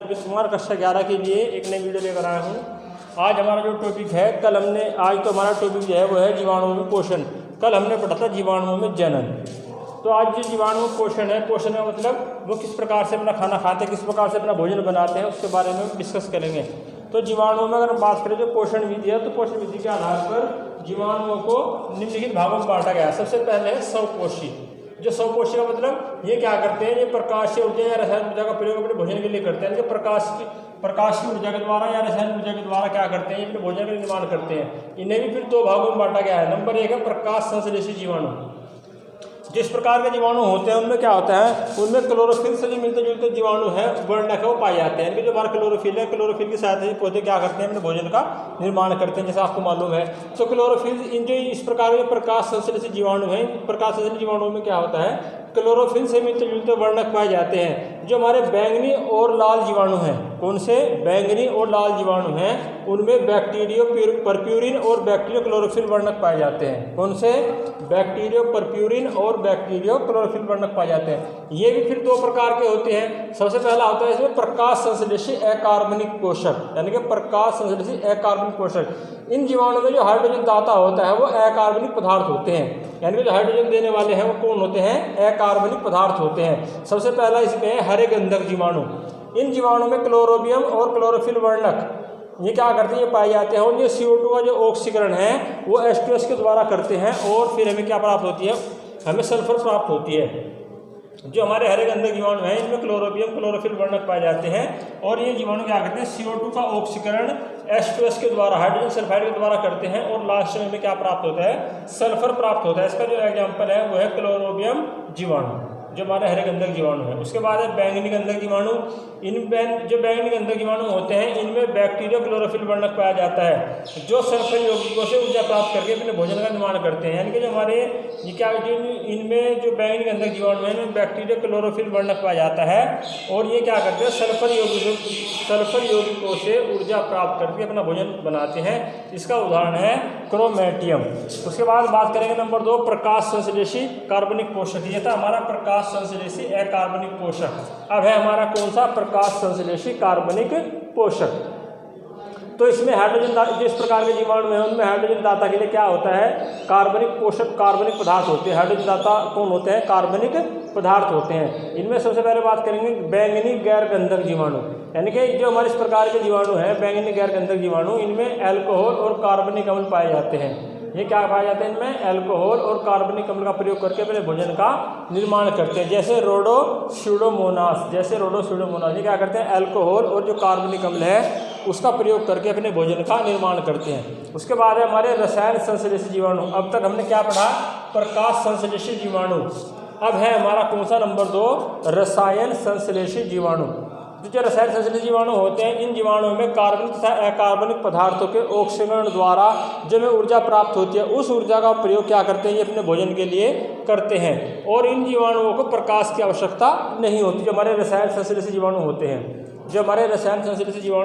कुमार कक्षा 11 के लिए एक नई वीडियो लेकर आया हूँ। आज हमारा जो टॉपिक है, आज तो हमारा टॉपिक जो है वो है जीवाणुओं में पोषण। कल हमने पढ़ा था जीवाणुओं में जनन। तो आज जो जीवाणु पोषण है, पोषण का मतलब वो किस प्रकार से अपना खाना खाते हैं, किस प्रकार से अपना भोजन बनाते हैं, उसके बारे में डिस्कस करेंगे। तो जीवाणुओं में अगर हम बात करें जो पोषण विधि है, तो पोषण विधि के आधार पर जीवाणुओं को निम्नलिखित भागों में बांटा गया है। सबसे पहले है स्वपोषी। जो स्वपोषी का मतलब ये क्या करते हैं, ये प्रकाश या ऊर्जा या रसायन ऊर्जा का प्रयोग अपने भोजन के लिए करते हैं। प्रकाश की ऊर्जा के द्वारा या रसायन ऊर्जा के द्वारा क्या करते हैं, अपने भोजन का निर्माण करते हैं। इन्हें भी फिर दो भागों में बांटा गया है। नंबर 1 है प्रकाश संश्लेषी जीवाणु। जिस प्रकार के जीवाणु होते हैं उनमें क्या होता है, उनमें क्लोरोफिल से जो मिलते जुलते जीवाणु है वर्णक है वो पाए जाते हैं। इनके जो हमारा क्लोरोफिल है, क्लोरोफिल की सहायता से पौधे क्या करते हैं, अपने भोजन का निर्माण करते हैं, जैसे आपको मालूम है। तो क्लोरोफिल इन जो इस प्रकार के प्रकाश संश्लेषी जीवाणु हैं, प्रकाश संश्लेषी जीवाणुओं में क्या होता है, क्लोरोफिल से मिलते जुलते वर्णक पाए जाते हैं। जो हमारे बैंगनी और लाल जीवाणु हैं, कौन से बैंगनी और लाल जीवाणु हैं, उनमें बैक्टीरियो परप्यूरिन और बैक्टीरियो क्लोरोफिल वर्णक पाए जाते हैं। कौन से, बैक्टीरियो परप्यूरिन और बैक्टीरियो क्लोरोफिल वर्णक पाए जाते हैं। ये भी फिर दो प्रकार के होते हैं। सबसे पहला होता है इसमें प्रकाश संश्लेषी अकार्बनिक पोषक, यानी कि प्रकाश संश्लेषी अकार्बनिक पोषक। इन जीवाणु में जो हाइड्रोजन दाता होता है वो अकार्बनिक पदार्थ होते हैं, यानी कि जो हाइड्रोजन देने वाले हैं वो कौन होते हैं, अकार्बनिक पदार्थ होते हैं। सबसे पहला इसमें है हरे गंधक जीवाणु। इन जीवाणु में क्लोरोबियम और क्लोरोफिल वर्णक ये क्या करते हैं, ये पाए जाते हैं। और ये CO2 का जो ऑक्सीकरण है वो H2S के द्वारा करते हैं और फिर हमें क्या प्राप्त होती है, हमें सल्फर प्राप्त होती है। जो हमारे हरे गंधक जीवाणु हैं इनमें क्लोरोबियम क्लोरोफिल वर्णक पाए जाते हैं और ये जीवाणु क्या करते हैं, CO2 का ऑक्सीकरण H2S के द्वारा हाइड्रोजन सल्फाइड के द्वारा करते हैं और लास्ट में हमें क्या प्राप्त होता है, सल्फर प्राप्त होता है। इसका जो एग्जाम्पल है वो है क्लोरोबियम जीवाणु, जो हमारे हरे गंधक जीवाणु है। उसके बाद है बैंगनी गंधक जीवाणु। जो बैंगनी गंधक जीवाणु होते हैं इनमें बैक्टीरिया क्लोरोफिल वर्णक पाया जाता है, जो सल्फर यौगिकों से ऊर्जा प्राप्त करके अपने भोजन का निर्माण करते हैं। यानी कि जो हमारे ये क्या इनमें जो बैंगनी गंधक जीवाणु है इनमें बैक्टीरिया क्लोरोफिल वर्णक पाया जाता है और ये क्या करते हैं, सल्फर यौगिकों से ऊर्जा प्राप्त करके अपना भोजन बनाते हैं। इसका उदाहरण है क्रोमेटियम। उसके बाद बात करेंगे नंबर 2 प्रकाश संश्लेषी कार्बनिक पोषक। ये था हमारा प्रकाश संश्लेषी अकार्बनिक पोषक। अब है हमारा कौन सा, प्रकाश संश्लेषी कार्बनिक पोषक। तो इसमें हाइड्रोजन जिस प्रकार के जीवाणु हैं उनमें हाइड्रोजन दाता के लिए क्या होता है, कार्बनिक पोषक कार्बनिक पदार्थ होते हैं। हाइड्रोजन दाता कौन होते हैं, कार्बनिक पदार्थ होते हैं। इनमें सबसे पहले बात करेंगे बैंगनी गैर गंधक जीवाणु, यानी कि जो हमारे इस प्रकार के जीवाणु हैं बैंगनी गैर गंधक जीवाणु, इनमें अल्कोहल और कार्बनिक अम्ल पाए जाते हैं। ये क्या पाया जाता है, इनमें अल्कोहल और कार्बनिक अम्ल का प्रयोग करके अपने भोजन का निर्माण करते हैं। जैसे रोडोस्यूडोमोनास, ये क्या करते हैं, अल्कोहल और जो कार्बनिक अम्ल है उसका प्रयोग करके अपने भोजन का निर्माण करते हैं। उसके बाद है हमारे रसायन संश्लेषी जीवाणु। अब तक हमने क्या पढ़ा, प्रकाश संश्लेषी जीवाणु। अब है हमारा कौन सा, नंबर 2 रसायन संश्लेषी जीवाणु। जो रसायन संश्लेषी जीवाणु होते हैं इन जीवाणुओं में कार्बनिक तथा अकार्बनिक पदार्थों के ऑक्सीकरण द्वारा जो हमें ऊर्जा प्राप्त होती है उस ऊर्जा का प्रयोग क्या करते हैं, ये अपने भोजन के लिए करते हैं। और इन जीवाणुओं को प्रकाश की आवश्यकता नहीं होती। जो हमारे रसायन संश्लेषी जीवाणु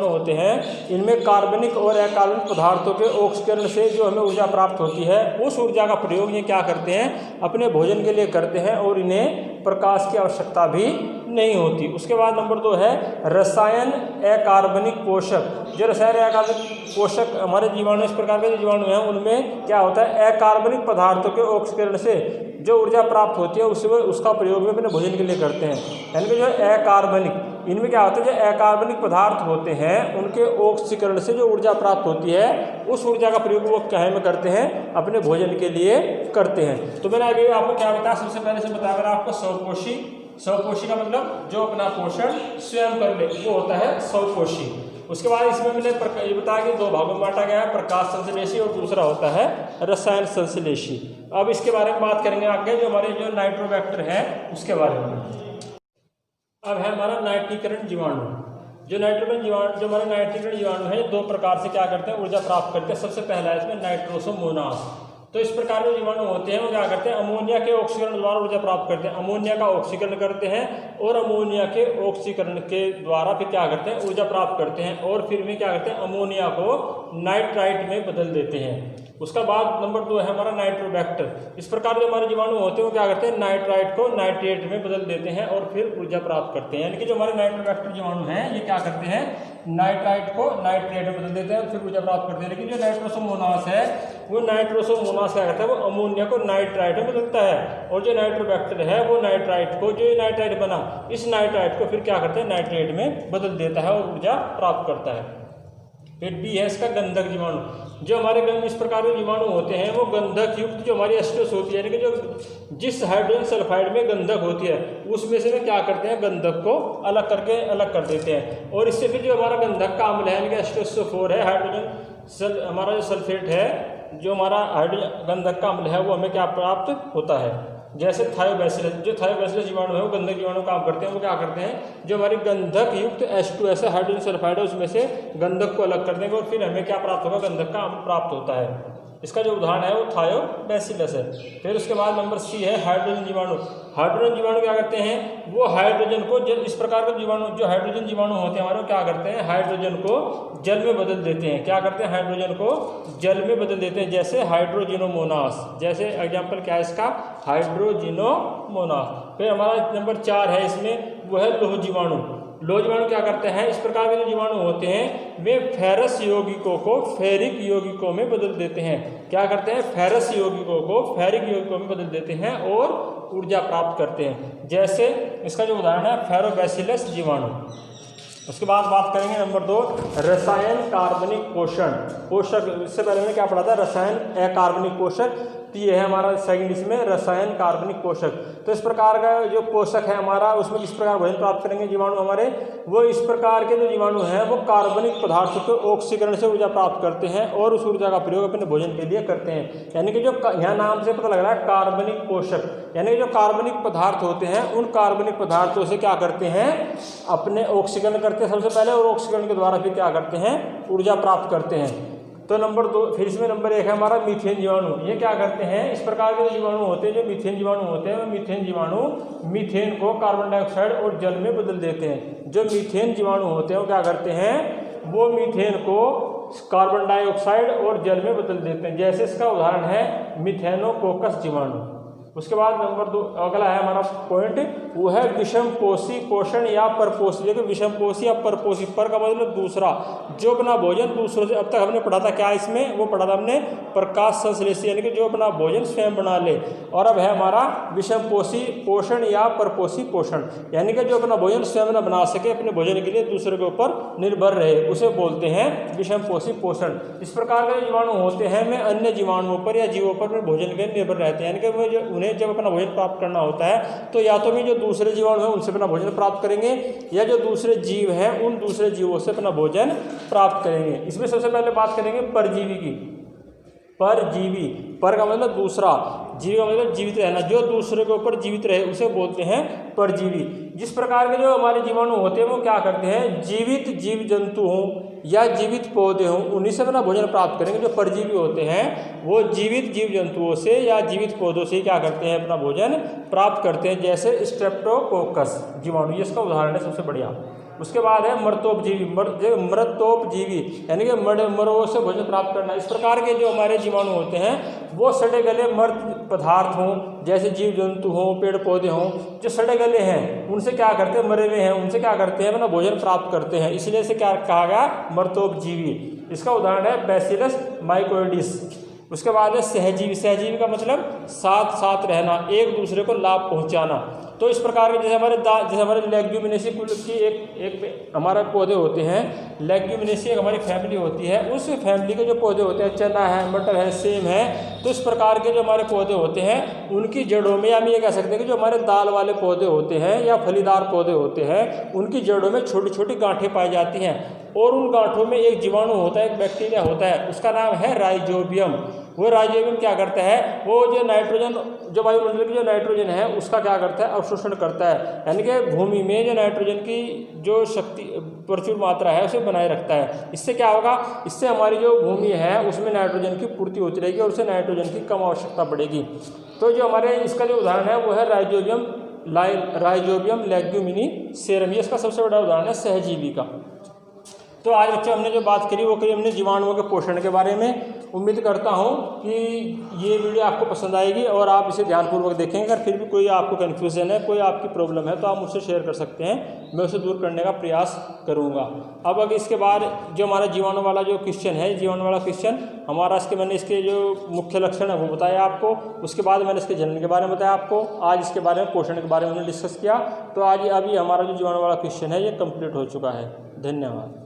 होते हैं, इनमें कार्बनिक और अकार्बनिक पदार्थों के ऑक्सीकरण से जो हमें ऊर्जा प्राप्त होती है उस ऊर्जा का प्रयोग ये क्या करते हैं, अपने भोजन के लिए करते हैं और इन्हें प्रकाश की आवश्यकता भी नहीं होती। उसके बाद नंबर 2 है रसायन अकार्बनिक पोषक। जो रसायन अकार्बनिक पोषक हमारे जीवाणु इस प्रकार के जीवाणु हैं उनमें क्या होता है, अकार्बनिक पदार्थों के ऑक्सीकरण से जो ऊर्जा प्राप्त होती है उसका प्रयोग भी अपने भोजन के लिए करते हैं। यानी कि जो अकार्बनिक, इनमें क्या होता है, जो अकार्बनिक पदार्थ होते हैं उनके ऑक्सीकरण से जो ऊर्जा प्राप्त होती है उस ऊर्जा का प्रयोग वो क्या में करते हैं, अपने भोजन के लिए करते हैं। तो मैंने अभी आपको क्या बताया, सबसे पहले से बताया मैंने आपको स्वपोषी का मतलब जो अपना पोषण स्वयं कर ले वो होता है स्वपोषी। उसके बाद इसमें मैंने ये बताया कि दो भागों में बांटा गया है, प्रकाश संश्लेषी और दूसरा होता है रसायन संश्लेषी। अब इसके बारे में बात करेंगे आगे, जो हमारे जो नाइट्रोबैक्टर है उसके बारे में। अब है हमारा नाइट्रीकरण जीवाणु। जो हमारे नाइट्रीकरण जीवाणु है ये दो प्रकार से क्या करते हैं, ऊर्जा प्राप्त करते हैं। सबसे पहला है इसमें नाइट्रोसोमोनास। तो इस प्रकार के जीवाणु होते हैं वो क्या करते हैं, अमोनिया के ऑक्सीकरण द्वारा ऊर्जा प्राप्त करते हैं। अमोनिया का ऑक्सीकरण करते हैं और अमोनिया के ऑक्सीकरण के द्वारा फिर क्या करते हैं, ऊर्जा प्राप्त करते हैं और फिर भी क्या करते हैं, अमोनिया को नाइट्राइट में बदल देते हैं। उसका बाद नंबर 2 है हमारा नाइट्रोबैक्टर। इस प्रकार जो हमारे जीवाणु होते हैं वो क्या करते हैं, नाइट्राइट को नाइट्रेट में बदल देते हैं और फिर ऊर्जा प्राप्त करते हैं। यानी कि जो हमारे नाइट्रोबैक्टर जीवाणु हैं ये क्या करते हैं, नाइट्राइट को नाइट्रेट में बदल देते हैं और फिर ऊर्जा प्राप्त करते हैं। लेकिन जो नाइट्रोसोमोनास है वो नाइट्रोसोमोनास क्या करता है, वो अमोनिया को नाइट्राइट में बदलता है, और जो नाइट्रोबैक्टर है वो नाइट्राइट को, जो नाइट्राइट बना इस नाइट्राइट को फिर क्या करते हैं, नाइट्रेट में बदल देता है और ऊर्जा प्राप्त करता है। फिर बी है इसका गंधक जीवाणु। जो हमारे इस प्रकार के जीवाणु होते हैं वो गंधक युक्त जो हमारी एस्ट्रेस होती है, यानी कि जो जिस हाइड्रोजन सल्फाइड में गंधक होती है उसमें से क्या करते हैं, गंधक को अलग कर देते हैं। और इससे फिर जो हमारा गंधक का अम्ल है यानी कि H2SO4 है, हाइड्रोजन हमारा जो सल्फेट है, जो हमारा हाइड्रोजन गंधक का अम्ल है वो हमें क्या प्राप्त होता है। जैसे थायोबैसिलस, जो थायोबैसिलस जीवाणु है वो गंधक जीवाणु काम करते हैं। वो क्या करते हैं, जो हमारी गंधक युक्त H2S हाइड्रोजन सल्फाइड है उसमें से गंधक को अलग कर देंगे और फिर हमें क्या प्राप्त होगा, गंधक का अम्ल प्राप्त होता है। इसका जो उदाहरण है वो थायोबैसिलस है। फिर उसके बाद नंबर सी है हाइड्रोजन जीवाणु। हाइड्रोजन जीवाणु क्या करते हैं, वो हाइड्रोजन को इस प्रकार के जीवाणु, जो हाइड्रोजन जीवाणु होते हैं हमारे, क्या करते हैं, हाइड्रोजन को जल में बदल देते हैं। क्या करते हैं, हाइड्रोजन को जल में बदल देते हैं, जैसे हाइड्रोजिनोमोनास। जैसे एग्जाम्पल क्या है इसका, हाइड्रोजिनोमोनास। फिर हमारा नंबर 4 है इसमें, वो है लोह जीवाणु। लोह जीवाणु क्या करते हैं, इस प्रकार के जो जीवाणु होते हैं वे फेरस यौगिकों को फेरिक यौगिकों में बदल देते हैं। क्या करते हैं, फेरस यौगिकों को फेरिक यौगिकों में बदल देते हैं और ऊर्जा प्राप्त करते हैं। जैसे इसका जो उदाहरण है फेरोबैसिलस जीवाणु। उसके बाद बात करेंगे नंबर 2 रसायन कार्बनिक पोषक। इससे पहले मैंने क्या पढ़ा था, रसायन अकार्बनिक पोषक। तो ये है हमारा सेकंड इसमें रसायन कार्बनिक पोषक। तो इस प्रकार का जो पोषक है हमारा, उसमें किस प्रकार भोजन प्राप्त करेंगे जीवाणु हमारे, वो इस प्रकार के जो जीवाणु हैं वो कार्बनिक पदार्थों को ऑक्सीकरण से ऊर्जा प्राप्त करते हैं और उस ऊर्जा का प्रयोग अपने भोजन के लिए करते हैं। यानी कि जो यहाँ नाम से पता लग रहा है कार्बनिक पोषक, यानी कि जो कार्बनिक पदार्थ होते हैं उन कार्बनिक पदार्थों से क्या करते हैं, अपने ऑक्सीकरण करते हैं सबसे पहले, और ऑक्सीकरण के द्वारा फिर क्या करते हैं, ऊर्जा प्राप्त करते हैं। तो नंबर 2, फिर इसमें नंबर 1 है हमारा मीथेन जीवाणु। ये क्या करते हैं, इस प्रकार के जीवाणु होते हैं, जो मीथेन जीवाणु होते हैं, वो मीथेन जीवाणु मीथेन को कार्बन डाइऑक्साइड और जल में बदल देते हैं। जो मीथेन जीवाणु होते हैं वो क्या करते हैं, वो मीथेन को कार्बन डाइऑक्साइड और जल में बदल देते हैं। जैसे इसका उदाहरण है मिथेनोकोकस जीवाणु। उसके बाद नंबर 2 अगला है हमारा पॉइंट, वो है विषमपोषी पोषण या परपोषी। देखो विषमपोषी या परपोषी, पर का मतलब दूसरा, जो अपना भोजन दूसरों से, अब तक हमने पढ़ा था क्या इसमें, वो पढ़ा था हमने प्रकाश संश्लेषी, यानी कि जो अपना भोजन स्वयं बना ले। और अब है हमारा विषमपोषी पोषण या परपोषी पोषण, यानी कि जो अपना भोजन स्वयं न बना सके, अपने भोजन के लिए दूसरे के ऊपर निर्भर रहे, उसे बोलते हैं विषमपोषी पोषण। इस प्रकार के जीवाणु होते हैं वे अन्य जीवाणुओं पर या जीवों पर भोजन के निर्भर रहते हैं। यानी कि वो जो जब अपना भोजन प्राप्त करना होता है तो या तो भी जो दूसरे जीवाणु हैं उनसे अपना भोजन प्राप्त करेंगे, या जो दूसरे जीव हैं उन दूसरे जीवों से अपना भोजन प्राप्त करेंगे। इसमें सबसे पहले बात करेंगे परजीवी की। परजीवी, पर का मतलब दूसरा, जीव का मतलब जीवित रहना, जो दूसरे के ऊपर जीवित रहे उसे बोलते हैं परजीवी। जिस प्रकार के जो हमारे जीवाणु होते हैं वो क्या करते हैं, जीवित जीव जंतु हों या जीवित पौधे हों उन्हीं से अपना भोजन प्राप्त करेंगे। जो परजीवी होते हैं वो जीवित जीव जंतुओं से या जीवित पौधों से क्या करते हैं, अपना भोजन प्राप्त करते हैं। जैसे स्ट्रेप्टोकोकस जीवाणु, ये इसका उदाहरण है सबसे बढ़िया। उसके बाद है मृतोपजीवी, मृतोपजीवी यानी कि मरों से भोजन प्राप्त करना। इस प्रकार के जो हमारे जीवाणु होते हैं वो सड़े गले मृत पदार्थ हों, जैसे जीव जंतु हों, पेड़ पौधे हों, जो सड़े गले हैं उनसे क्या करते हैं, मरे हुए हैं उनसे क्या करते हैं, अपना भोजन प्राप्त करते हैं, इसलिए इसे क्या कहा गया, मृतोपजीवी। इसका उदाहरण है बैसिलस माइकोइडिस। उसके बाद है सहजीवी। सहजीवी का मतलब साथ साथ रहना, एक दूसरे को लाभ पहुंचाना। तो इस प्रकार के जैसे हमारे लेग्यूमिनेसी कुल की एक हमारा पौधे होते हैं, लेग्यूमिनेसी एक हमारी फैमिली होती है, उस फैमिली के जो पौधे होते हैं, चना है, मटर है, सेम है, तो इस प्रकार के जो हमारे पौधे होते हैं उनकी जड़ों में, हम ये कह सकते हैं कि जो हमारे दाल वाले पौधे होते हैं या फलीदार पौधे होते हैं उनकी जड़ों में छोटी छोटी गांठें पाई जाती हैं, और उन गांठों में एक जीवाणु होता है, एक बैक्टीरिया होता है, उसका नाम है राइजोबियम। वो राइजोबियम क्या करता है, वो जो नाइट्रोजन, जो वायुमंडल की जो नाइट्रोजन है उसका क्या करता है, अवशोषण करता है, यानी कि भूमि में जो नाइट्रोजन की जो शक्ति प्रचुर मात्रा है उसे बनाए रखता है। इससे क्या होगा, इससे हमारी जो भूमि है उसमें नाइट्रोजन की पूर्ति होती रहेगी और उससे नाइट्रोजन की कम आवश्यकता पड़ेगी। तो जो हमारे इसका जो उदाहरण है वो है राइजोबियम लेग्यूमिनिसेरम, ये इसका सबसे बड़ा उदाहरण है सहजीवी का। तो आज बच्चों हमने जो बात करी वो करी हमने जीवाणुओं के पोषण के बारे में। उम्मीद करता हूँ कि ये वीडियो आपको पसंद आएगी और आप इसे ध्यानपूर्वक देखेंगे। अगर फिर भी कोई आपको कन्फ्यूज़न है, कोई आपकी प्रॉब्लम है, तो आप मुझसे शेयर कर सकते हैं, मैं उसे दूर करने का प्रयास करूँगा। अब अगर इसके बाद जो हमारा जीवाणु वाला जो क्वेश्चन है, जीवाणु वाला क्वेश्चन हमारा, मैंने इसके जो मुख्य लक्षण है वो बताया आपको, उसके बाद मैंने इसके जनन के बारे में बताया आपको, आज इसके बारे में पोषण के बारे में डिस्कस किया। तो आज अभी हमारा जो जीवाणु वाला क्वेश्चन है ये कंप्लीट हो चुका है। धन्यवाद।